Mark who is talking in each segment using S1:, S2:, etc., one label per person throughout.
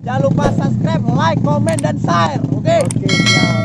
S1: Jangan lupa subscribe, like, komen, dan share. Oke? Oke, siap.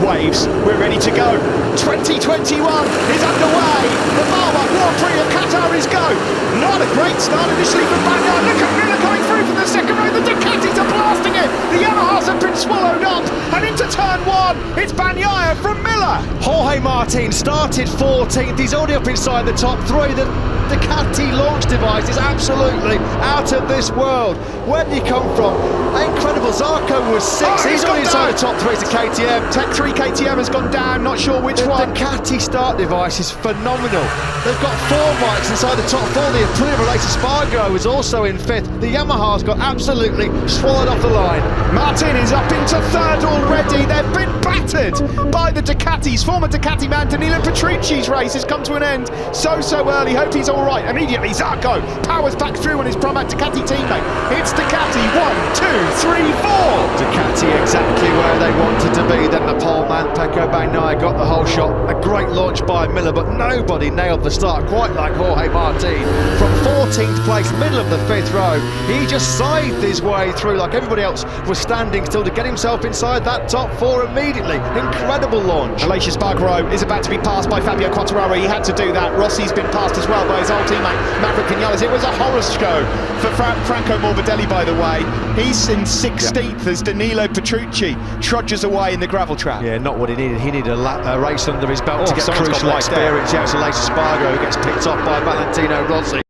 S2: Waves, we're ready to go. 2021 is underway. The Marwat Grand Prix of Qatar is go. Not a great start initially from Baghdad. Look at Miller coming through from the second row. The Ducatis are blasting it. The Yamahas have been swallowed up. And into turn one, it's Bagnaia from Miller. Jorge Martin started 14th. He's already up inside the top three. The Ducati launch device is absolutely out of this world. Where did he come from? Incredible. Zarco was 6th. He's already inside the top three to KTM. Tech 3 KTM has gone down, not sure which one. The Ducati start device is phenomenal. They've got 4 bikes inside the top 4. The Aprilia Related Spargo is also in 5th. The Yamaha's got absolutely swallowed off the line. Martin is up into 3rd already. They've been battered by the Ducatis. Former Ducati man Danilo Petrucci's race has come to an end so early. Hope he's all right. Immediately Zarco powers back through on his Pramac Ducati teammate. It's Ducati 1, 2, 3, 4. Ducati exactly where they wanted to be. Then the pole man Pecco Bagnaia got the whole shot. A great launch by Miller, but nobody nailed the start quite like Jorge Martin. From 14th place, middle of the 5th row, he just scythed his way through like everybody else was standing still to get himself inside that top 4 immediately. Incredible launch. Aleix Espargaro is about to be passed by Fabio Quartararo. He had to do that. Rossi's been passed as well by his old teammate Maverick Vinales. It was a horror show for Franco Morbidelli, by the way. He's in 16th as Danilo Petrucci trudges away in the gravel trap. Yeah, not what he needed. He needed a race under his belt to get crucial experience. Yeah, it's Aleix Espargaro who gets picked off by Valentino Rossi.